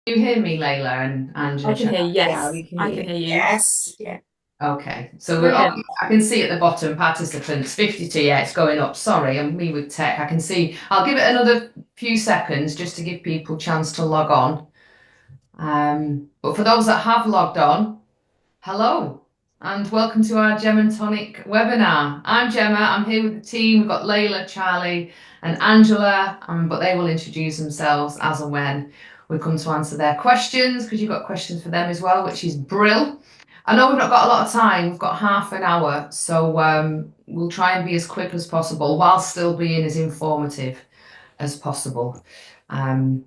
you hear me, Layla and I can Angela? hear you. Yeah, Yes, we can I hear can you. hear you. Yes. Yeah. Okay, so Brilliant. I can see at the bottom participants 52. Yeah, it's going up. Sorry, I'm me with tech. I can see. I'll give it another few seconds just to give people a chance to log on. But for those that have logged on, hello and welcome to our Gem and Tonic webinar. I'm Gemma. I'm here with the team. We've got Layla, Charlie, and Angela, but they will introduce themselves as and when we come to answer their questions because you've got questions for them as well, which is brill. I know we've not got a lot of time. We've got half an hour, so we'll try and be as quick as possible while still being as informative as possible. Um,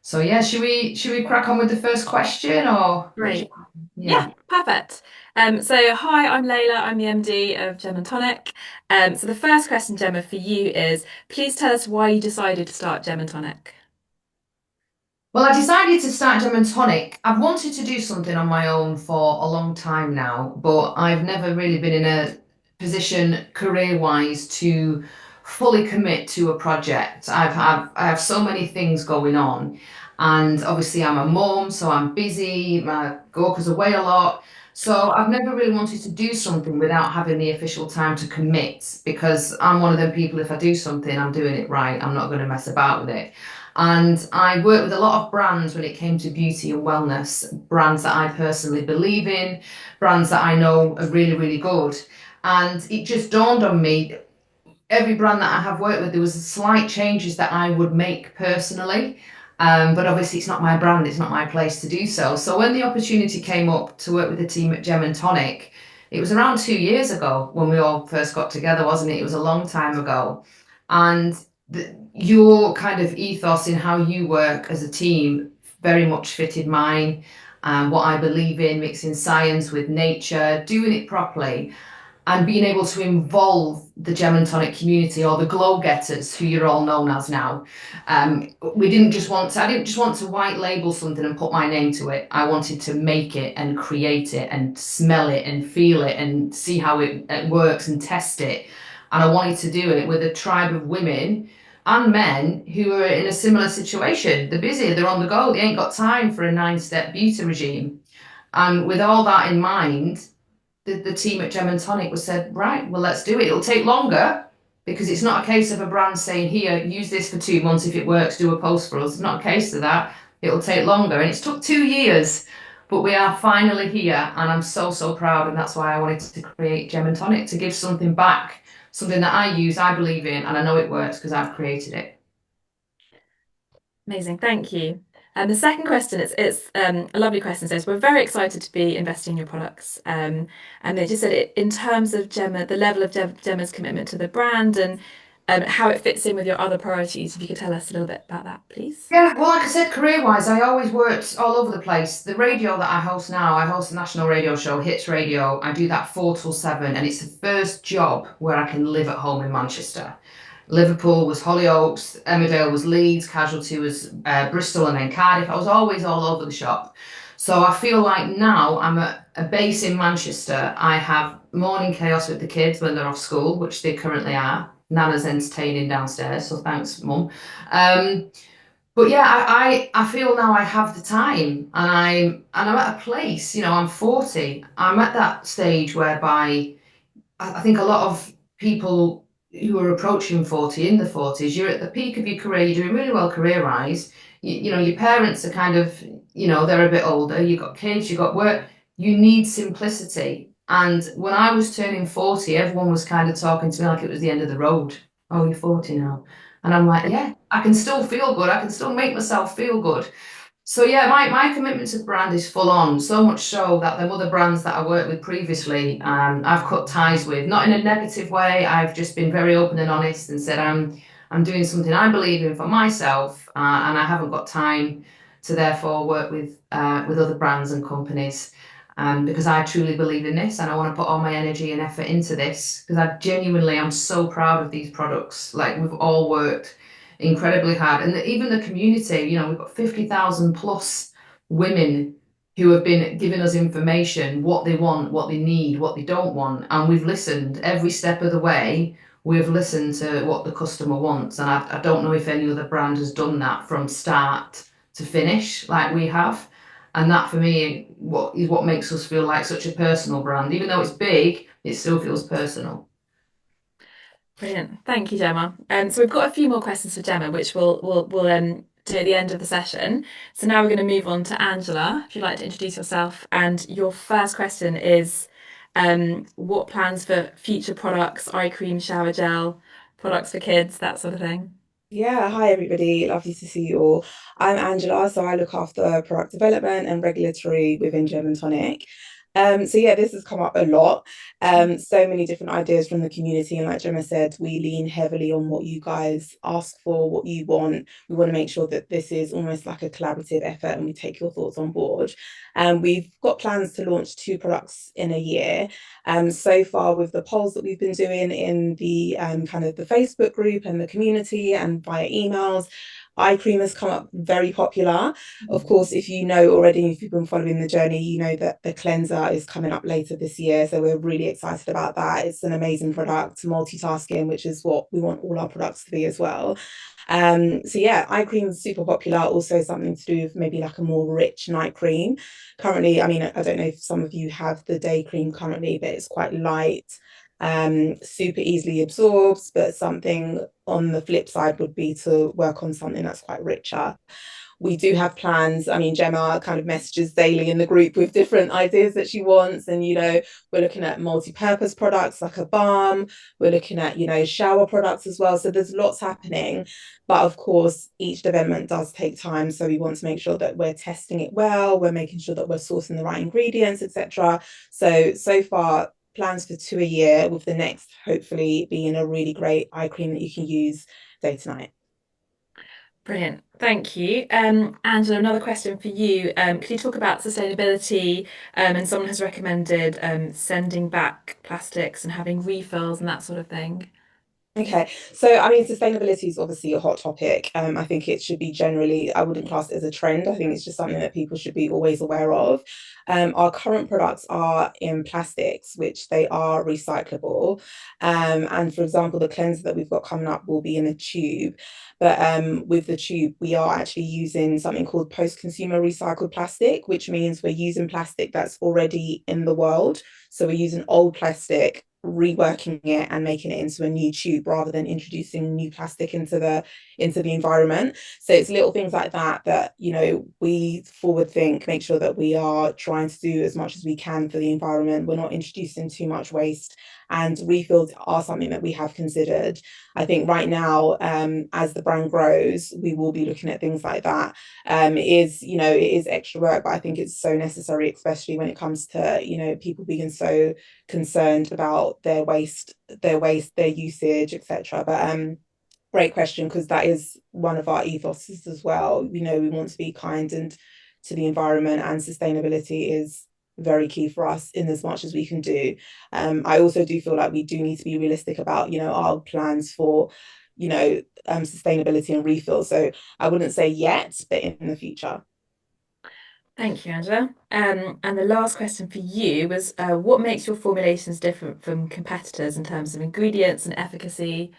so yeah, should we crack on with the first question or which? Great. Yeah. Yeah, perfect. So hi, I'm Layla. I'm the MD of Gem and Tonic. So the first question, Gemma, for you is, please tell us why you decided to start Gem and Tonic. Well, I decided to start Gem and Tonic. I've wanted to do something on my own for a long time now, but I've never really been in a position career-wise to fully commit to a project. I have so many things going on, and obviously I'm a mum, so I'm busy. My Gorka's away a lot. So I've never really wanted to do something without having the official time to commit because I'm one of them people, if I do something, I'm doing it right. I'm not going to mess about with it. And I worked with a lot of brands when it came to beauty and wellness, brands that I personally believe in, brands that I know are really, really good. And it just dawned on me, every brand that I have worked with, there was slight changes that I would make personally. But obviously, it's not my brand, it's not my place to do so. So when the opportunity came up to work with the team at Gem and Tonic, it was around 2 years ago when we all first got together, wasn't it? It was a long time ago. And your kind of ethos in how you work as a team very much fitted mine. What I believe in, mixing science with nature, doing it properly and being able to involve the Gem and Tonic community or the glow getters who you're all known as now. We didn't just want to, I didn't just want to white label something and put my name to it. I wanted to make it and create it and smell it and feel it and see how it works and test it. And I wanted to do it with a tribe of women and men who are in a similar situation. They're busy, they're on the go, they ain't got time for a 9 step beauty regime. And with all that in mind, the team at Gem and Tonic was said, right, well, let's do it. It'll take longer because it's not a case of a brand saying, here, use this for 2 months. If it works, do a post for us. It's not a case of that. It'll take longer. And it's took 2 years, but we are finally here. And I'm so, so proud. And that's why I wanted to create Gem and Tonic to give something back, something that I use, I believe in, and I know it works because I've created it. Amazing, thank you. And the second question is a lovely question. It says we're very excited to be investing in your products. And they just said it in terms of Gemma, the level of Gemma's commitment to the brand and how it fits in with your other priorities. If you could tell us a little bit about that, please. Yeah, well, like I said, career-wise, I always worked all over the place. The radio that I host now, I host a national radio show, Hits Radio. I do that 4 till 7, and it's the first job where I can live at home in Manchester. Liverpool was Hollyoaks, Emmerdale was Leeds, Casualty was Bristol, and then Cardiff. I was always all over the shop. So I feel like now I'm at a base in Manchester. I have morning chaos with the kids when they're off school, which they currently are. Nana's entertaining downstairs, so thanks, Mum. Um, but yeah, I feel now I have the time and I'm at a place, I'm 40. I'm at that stage whereby I think a lot of people who are approaching 40 in the 40s, you're at the peak of your career, you're doing really well career-wise. Your parents are kind of, they're a bit older, you've got kids, you've got work, you need simplicity. And when I was turning 40, everyone was kind of talking to me like it was the end of the road. Oh, you're 40 now. And I'm like, yeah, I can still feel good. I can still make myself feel good. So yeah, my commitment to brand is full on, so much so that the other brands that I worked with previously, I've cut ties with, not in a negative way. I've just been very open and honest and said I'm doing something I believe in for myself, and I haven't got time to therefore work with other brands and companies, because I truly believe in this and I want to put all my energy and effort into this because I genuinely am so proud of these products. Like we've all worked incredibly hard. And even the community, we've got 50,000 plus women who have been giving us information, what they want, what they need, what they don't want. And we've listened every step of the way. We've listened to what the customer wants. And I don't know if any other brand has done that from start to finish like we have. And that for me what makes us feel like such a personal brand. Even though it's big, it still feels personal. Brilliant. Thank you, Gemma. So we've got a few more questions for Gemma, which we'll do at the end of the session. So now we're going to move on to Angela. If you'd like to introduce yourself, and your first question is, what plans for future products, eye cream, shower gel, products for kids, that sort of thing. Yeah, hi everybody. Lovely to see you all. I'm Angela, so I look after product development and regulatory within Gemma Tonic. So yeah, this has come up a lot. So many different ideas from the community, and like Gemma said, we lean heavily on what you guys ask for, what you want. We want to make sure that this is almost like a collaborative effort, and we take your thoughts on board. We've got plans to launch 2 products in a year. So far with the polls that we've been doing in the kind of the Facebook group and the community and via emails, eye cream has come up very popular. Of course, if you know already, if you've been following the journey, you know that the cleanser is coming up later this year. So we're really excited about that. It's an amazing product, multitasking, which is what we want all our products to be as well. So yeah, eye cream is super popular. Also something to do with maybe like a more rich night cream. Currently, I mean, I don't know if some of you have the day cream currently, but it's quite light, super easily absorbs, but something on the flip side would be to work on something that's quite richer. We do have plans. I mean, Gemma kind of messages daily in the group with different ideas that she wants. And, we're looking at multi-purpose products like a balm. We're looking at, shower products as well. So there's lots happening. But of course, each development does take time. So we want to make sure that we're testing it well. We're making sure that we're sourcing the right ingredients, etc. So far, plans for 2 a year, with the next hopefully being a really great eye cream that you can use day to night. Brilliant. Thank you. Angela, another question for you. Could you talk about sustainability? And someone has recommended sending back plastics and having refills and that sort of thing. Okay, so I mean, sustainability is obviously a hot topic. I think it should be generally, I wouldn't class it as a trend. I think it's just something that people should be always aware of. Our current products are in plastics, which they are recyclable. And for example, the cleanser that we've got coming up will be in a tube. But with the tube, we are actually using something called post-consumer recycled plastic, which means we're using plastic that's already in the world. So we're using old plastic, reworking it and making it into a new tube rather than introducing new plastic into the environment. So it's little things like that that we forward think, make sure that we are trying to do as much as we can for the environment. We're not introducing too much waste, and refills are something that we have considered. I think right now, as the brand grows, we will be looking at things like that. It is extra work, but I think it's so necessary, especially when it comes to people being so concerned about their usage, etc. But great question, because that is one of our ethoses as well. We want to be kind and to the environment, and sustainability is very key for us in as much as we can do. I also do feel like we do need to be realistic about our plans for sustainability and refill. So I wouldn't say yet, but in the future. Thank you, Angela. And the last question for you was, what makes your formulations different from competitors in terms of ingredients and efficacy?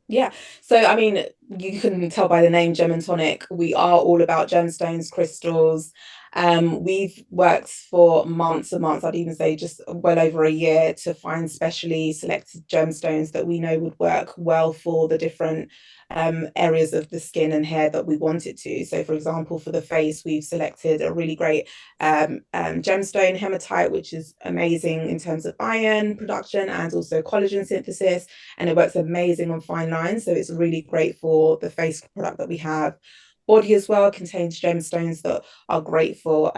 Yeah. So, I mean, you can tell by the name Gem and Tonic, we are all about gemstones, crystals. We've worked for months and months, I'd even say just well over a year, to find specially selected gemstones that we know would work well for the different areas of the skin and hair that we want it to. So, for example, for the face, we've selected a really great gemstone hematite, which is amazing in terms of iron production and also collagen synthesis, and it works amazing on fine lines. So it's really great for the face product that we have. Body as well contains gemstones that are great for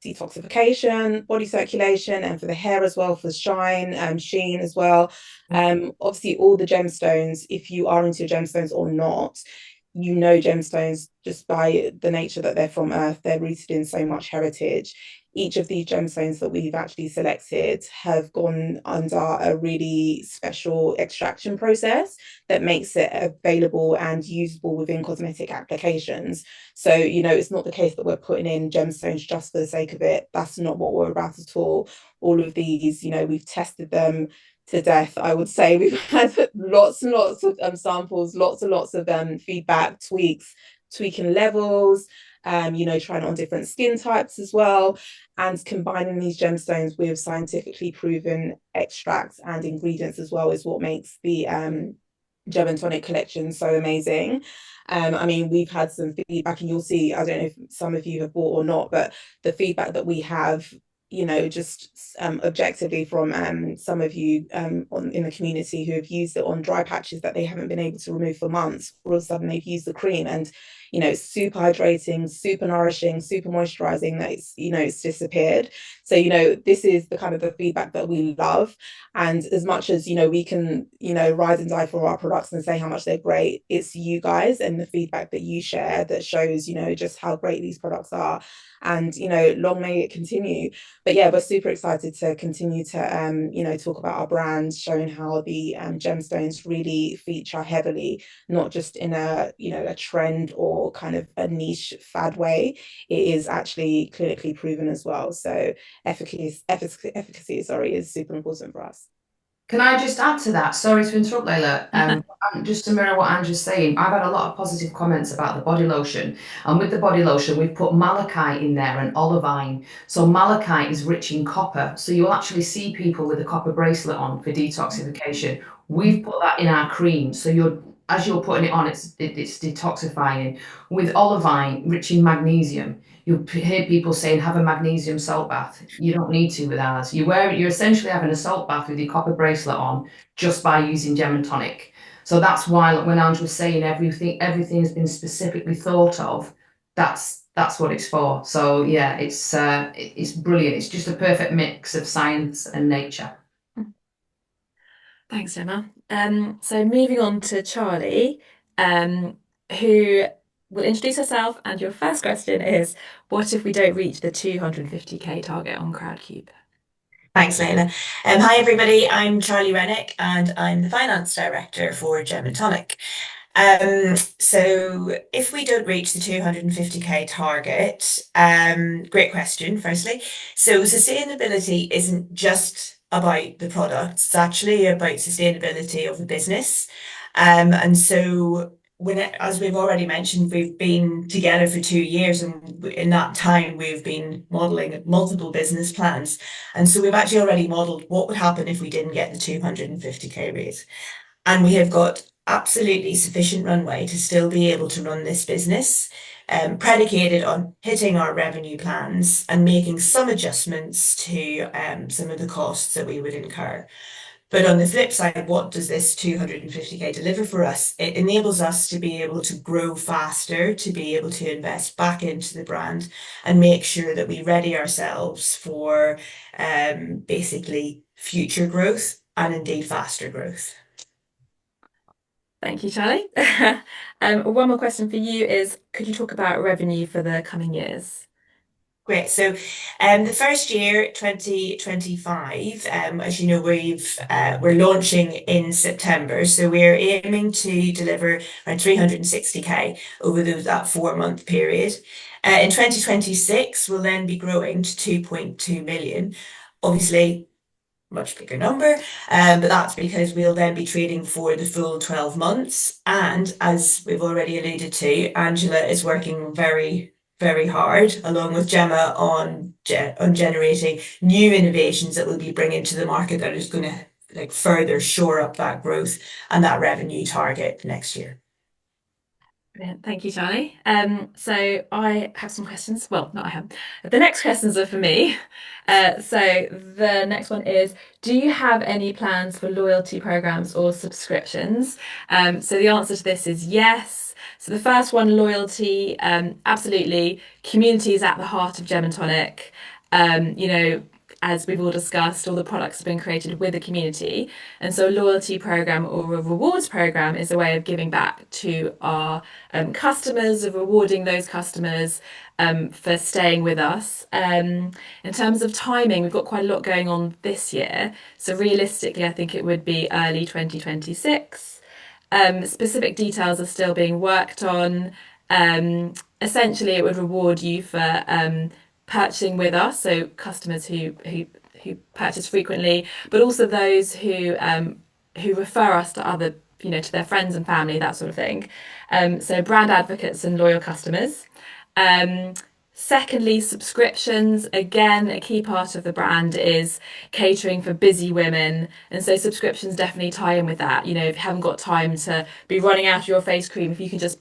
detoxification, body circulation, and for the hair as well, for shine, sheen as well. Obviously, all the gemstones, if you are into gemstones or not, gemstones just by the nature that they're from Earth, they're rooted in so much heritage. Each of these gemstones that we've actually selected have gone under a really special extraction process that makes it available and usable within cosmetic applications. So, it's not the case that we're putting in gemstones just for the sake of it. That's not what we're about at all. All of these, we've tested them to death. I would say we've had lots and lots of samples, lots and lots of feedback, tweaks tweaking levels, trying on different skin types as well, and combining these gemstones with scientifically proven extracts and ingredients as well is what makes the Gem and Tonic collection so amazing. I mean, we've had some feedback, and you'll see, I don't know if some of you have bought or not, but the feedback that we have, just objectively from some of you in the community who have used it on dry patches that they haven't been able to remove for months. All of a sudden, they've used the cream, and it's super hydrating, super nourishing, super moisturizing. That it's disappeared. So this is the kind of the feedback that we love. And as much as we can rise and die for our products and say how much they're great, it's you guys and the feedback that you share that shows just how great these products are. And long may it continue. But yeah, we're super excited to continue to talk about our brand, showing how the gemstones really feature heavily, not just in a trend or kind of a niche fad way. It is actually clinically proven as well. So efficacy, sorry, is super important for us. Can I just add to that? Sorry to interrupt, Layla. Just to mirror what Andrew's saying, I've had a lot of positive comments about the body lotion. And with the body lotion, we've put malachite in there and olivine. So malachite is rich in copper. So you'll actually see people with a copper bracelet on for detoxification. We've put that in our cream. So as you're putting it on, it's detoxifying. With olivine, rich in magnesium. You'll hear people saying, have a magnesium salt bath. You don't need to with ours. You're essentially having a salt bath with your copper bracelet on just by using Gem and Tonic. So that's why when Andrew was saying everything has been specifically thought of, that's what it's for. So yeah, it's brilliant. It's just a perfect mix of science and nature. Thanks, Gemma. So moving on to Charlie, who will introduce herself, and your first question is, what if we don't reach the 250k target on Crowdcube? Thanks, Layla. Hi, everybody. I'm Charlie Rennick, and I'm the Finance Director for Gemma Tonic. So if we don't reach the 250k target, great question, firstly. So sustainability isn't just about the products, it's actually about sustainability of the business. And so as we've already mentioned, we've been together for 2 years, and in that time we've been modeling multiple business plans. And so we've actually already modeled what would happen if we didn't get the 250k raise. And we have got absolutely sufficient runway to still be able to run this business, predicated on hitting our revenue plans and making some adjustments to some of the costs that we would incur. But on the flip side, what does this 250k deliver for us? It enables us to be able to grow faster, to be able to invest back into the brand and make sure that we ready ourselves for basically future growth and indeed faster growth. Thank you, Charlie. One more question for you is, could you talk about revenue for the coming years? Great. So the first year, 2025, as you know, we're launching in September. So we're aiming to deliver around 360k over that 4-month period. In 2026, we'll then be growing to 2.2 million. Obviously, much bigger number, but that's because we'll then be trading for the full 12 months. And as we've already alluded to, Angela is working very, very hard, along with Gemma, on generating new innovations that we'll be bringing to the market that is going to further shore up that growth and that revenue target next year. Brilliant. Thank you, Charlie. So I have some questions. Well, not I have. The next questions are for me. So the next one is, do you have any plans for loyalty programs or subscriptions? So the answer to this is yes. So the first one, loyalty, absolutely. Community is at the heart of Gem and Tonic. As we've all discussed, all the products have been created with a community. And so a loyalty program or a rewards program is a way of giving back to our customers, of rewarding those customers for staying with us. In terms of timing, we've got quite a lot going on this year. So realistically, I think it would be early 2026. Specific details are still being worked on. Essentially, it would reward you for purchasing with us, so customers who purchase frequently, but also those who refer us to other to their friends and family, that sort of thing. So brand advocates and loyal customers. Secondly, subscriptions. Again, a key part of the brand is catering for busy women. And so subscriptions definitely tie in with that. If you haven't got time to be running out of your face cream, if you can just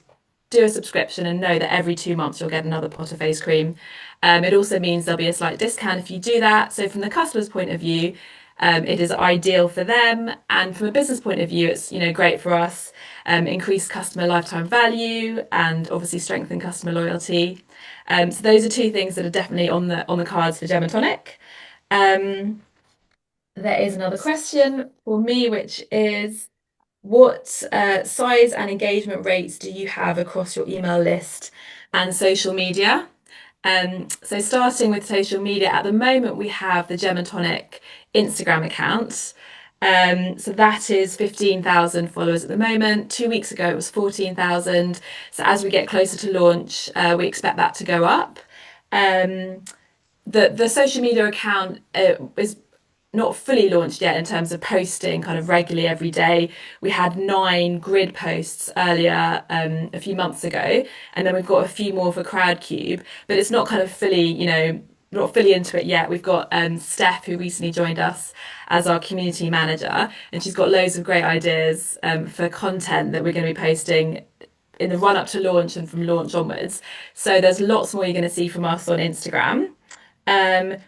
do a subscription and know that every 2 months you'll get another pot of face cream. It also means there'll be a slight discount if you do that. So from the customer's point of view, it is ideal for them, and from a business point of view, it's great for us. Increase customer lifetime value and obviously strengthen customer loyalty. So those are two things that are definitely on the cards for Gemma Tonic. There is another question for me, which is, what size and engagement rates do you have across your email list and social media? So starting with social media, at the moment we have the Gemma Tonic Instagram account. So that is 15,000 followers at the moment. 2 weeks ago it was 14,000. So as we get closer to launch, we expect that to go up. The social media account is not fully launched yet in terms of posting kind of regularly every day. We had 9 grid posts earlier, a few months ago, and then we've got a few more for Crowdcube, but it's not kind of fully, not fully into it yet. We've got Steph, who recently joined us as our community manager, and she's got loads of great ideas for content that we're going to be posting in the run up to launch and from launch onwards. So there's lots more you're going to see from us on Instagram.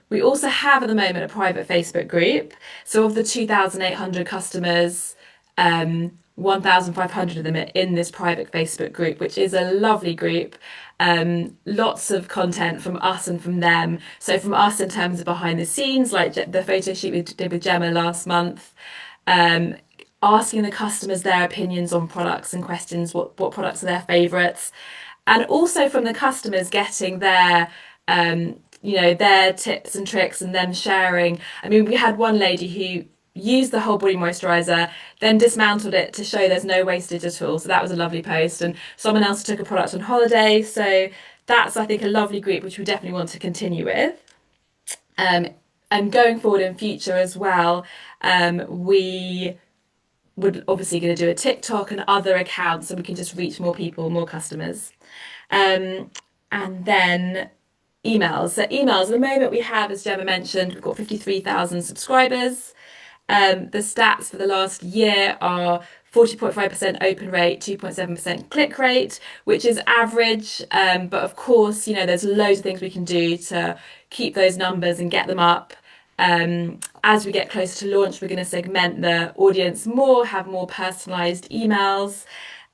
We also have at the moment a private Facebook group. So of the 2,800 customers, 1,500 of them are in this private Facebook group, which is a lovely group. Lots of content from us and from them. So from us in terms of behind the scenes, like the photo shoot we did with Gemma last month, asking the customers their opinions on products and questions, what products are their favourites. And also from the customers getting their their tips and tricks and them sharing. I mean, we had one lady who used the whole body moisturizer, then dismantled it to show there's no wastage at all. So that was a lovely post. And someone else took a product on holiday. So that's, I think, a lovely group, which we definitely want to continue with. And going forward in future as well, we would obviously going to do a TikTok and other accounts so we can just reach more people, more customers. And then emails. So emails, at the moment we have, as Gemma mentioned, we've got 53,000 subscribers. The stats for the last year are 40.5% open rate, 2.7% click rate, which is average. But of course, there's loads of things we can do to keep those numbers and get them up. As we get closer to launch, we're going to segment the audience more, have more personalized emails,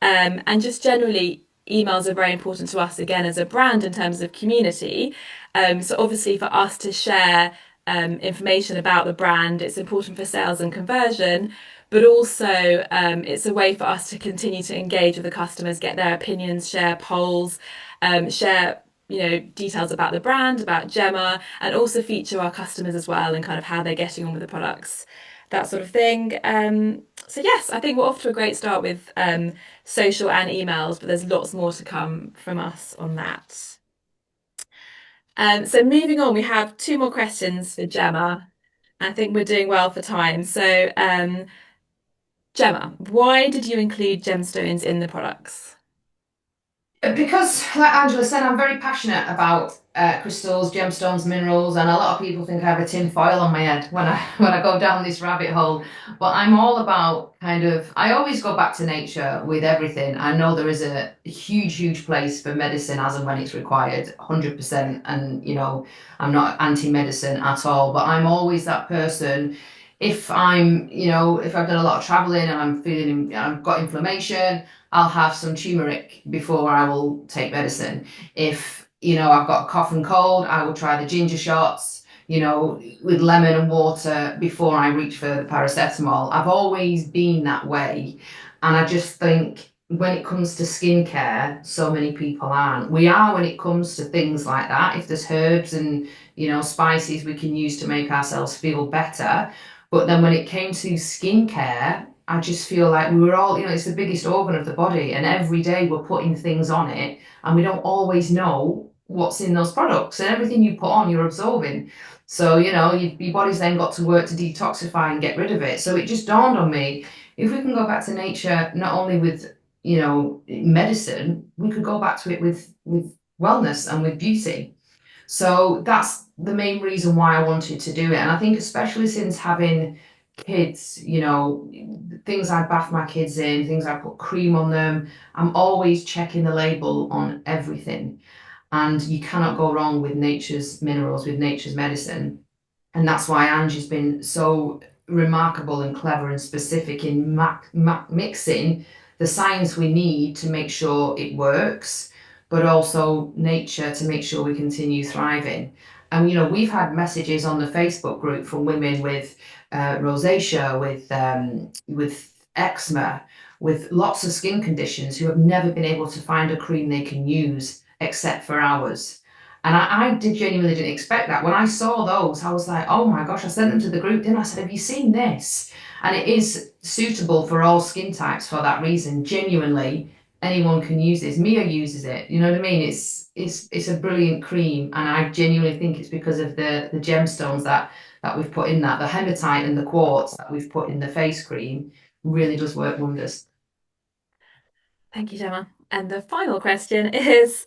and just generally emails are very important to us again as a brand in terms of community. So obviously for us to share information about the brand, it's important for sales and conversion, but also it's a way for us to continue to engage with the customers, get their opinions, share polls, share details about the brand, about Gemma, and also feature our customers as well and kind of how they're getting on with the products, that sort of thing. So yes, I think we're off to a great start with social and emails, but there's lots more to come from us on that. So moving on, we have 2 more questions for Gemma. I think we're doing well for time. So Gemma, why did you include gemstones in the products? Because, like Angela said, I'm very passionate about crystals, gemstones, minerals, and a lot of people think I have a tin foil on my head when I go down this rabbit hole. But I'm all about I always go back to nature with everything. I know there is a huge place for medicine as and when it's required, 100%. And I'm not anti-medicine at all, but I'm always that person. If if I've done a lot of traveling and I've got inflammation, I'll have some turmeric before I will take medicine. If, I've got a cough and cold, I will try the ginger shots, with lemon and water before I reach for the paracetamol. I've always been that way. And I just think when it comes to skincare, so many people aren't. We are when it comes to things like that. If there's herbs and, spices we can use to make ourselves feel better. But then when it came to skincare, I just feel like we were all, it's the biggest organ of the body, and every day we're putting things on it, and we don't always know what's in those products. And everything you put on, you're absorbing. So, your body's then got to work to detoxify and get rid of it. So it just dawned on me, if we can go back to nature, not only with, you know, medicine, we could go back to it with wellness and with beauty. So that's the main reason why I wanted to do it. And I think especially since having kids, you know, things I bath my kids in, things I put cream on them, I'm always checking the label on everything. And you cannot go wrong with nature's minerals, with nature's medicine. And that's why Angie's been so remarkable and clever and specific in mixing the science we need to make sure it works, but also nature to make sure we continue thriving. And you know, we've had messages on the Facebook group from women with rosacea, with eczema, with lots of skin conditions who have never been able to find a cream they can use except for ours. And I did genuinely didn't expect that. When I saw those, I was like, oh my gosh, I sent them to the group, didn't I? I said, have you seen this? And it is suitable for all skin types for that reason. Genuinely, anyone can use this. Mia uses it. You know what I mean? It's a brilliant cream, and I genuinely think it's because of the gemstones that we've put in that. The hematite and the quartz that we've put in the face cream really does work wonders. Thank you, Gemma. And the final question is,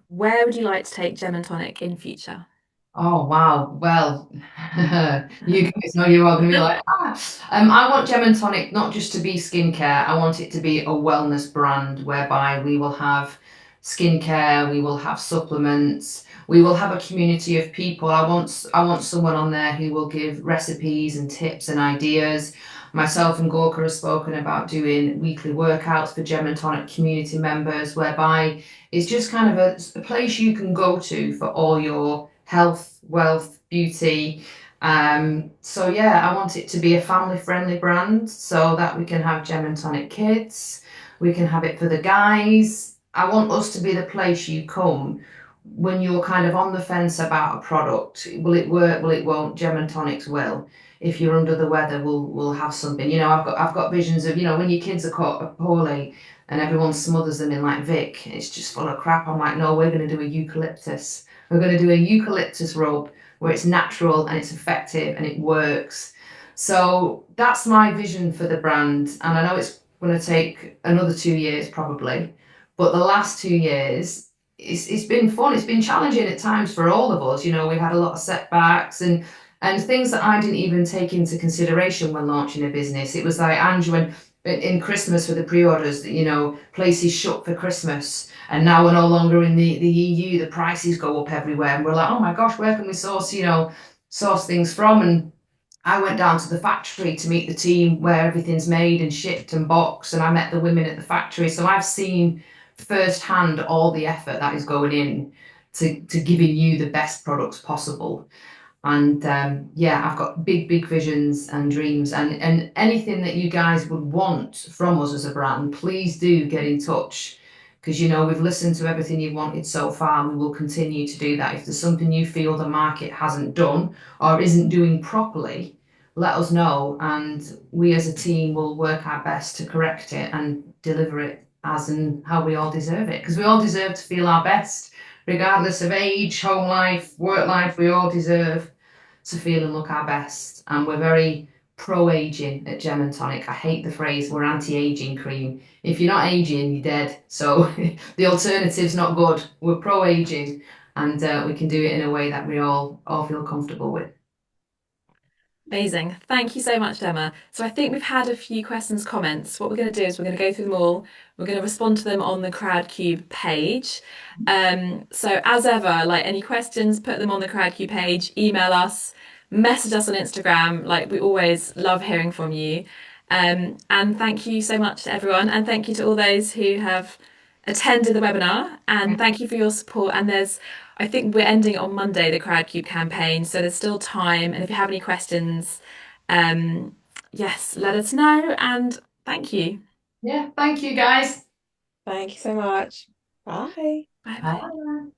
where would you like to take Gem and Tonic in future? Oh wow. Well, you guys know you're all gonna be like, ah. I want Gem and Tonic not just to be skincare. I want it to be a wellness brand whereby we will have skincare, we will have supplements, we will have a community of people. I want someone on there who will give recipes and tips and ideas. Myself and Gorka have spoken about doing weekly workouts for Gem and Tonic community members, whereby it's just kind of a place you can go to for all your health, wealth, beauty. So yeah, I want it to be a family-friendly brand so that we can have Gem and Tonic Kids. We can have it for the guys. I want us to be the place you come when you're kind of on the fence about a product. Will it work? Will it won't? Gem and Tonics will. If you're under the weather, we'll have something. You know, I've got visions of, you know, when your kids are caught poorly and everyone smothers them in like Vic, it's just full of crap. I'm like, no, we're going to do a eucalyptus. We're going to do a eucalyptus rub where it's natural and it's effective and it works. So that's my vision for the brand. And I know it's going to take another 2 years probably, but the last 2 years, it's been fun. It's been challenging at times for all of us. You know, we've had a lot of setbacks and things that I didn't even take into consideration when launching a business. It was like Andrew, when in Christmas for the pre-orders, you know, places shut for Christmas, and now we're no longer in the EU. The prices go up everywhere, and we're like, oh my gosh, where can we source things from? And I went down to the factory to meet the team where everything's made and shipped and boxed, and I met the women at the factory. So I've seen firsthand all the effort that is going in to giving you the best products possible. And yeah, I've got big visions and dreams, and anything that you guys would want from us as a brand, please do get in touch, because you know we've listened to everything you've wanted so far, and we will continue to do that. If there's something you feel the market hasn't done or isn't doing properly, let us know, and we as a team will work our best to correct it and deliver it as and how we all deserve it, because we all deserve to feel our best, regardless of age, home life, work life. We all deserve to feel and look our best. And we're very pro-aging at Gem and Tonic. I hate the phrase we're anti-aging cream. If you're not aging, you're dead. So the alternative's not good. We're pro-aging, and we can do it in a way that we all feel comfortable with. Amazing. Thank you so much, Gemma. So I think we've had a few questions, comments. What we're going to do is we're going to go through them all. We're going to respond to them on the Crowdcube page. So as ever, like any questions, put them on the Crowdcube page, email us, message us on Instagram. Like we always love hearing from you. And thank you so much to everyone. And thank you to all those who have attended the webinar. And thank you for your support. And I think we're ending on Monday, the Crowdcube campaign, so there's still time. And if you have any questions, yes, let us know. And thank you. Yeah, thank you guys. Thank you so much. Bye. Bye bye. Bye.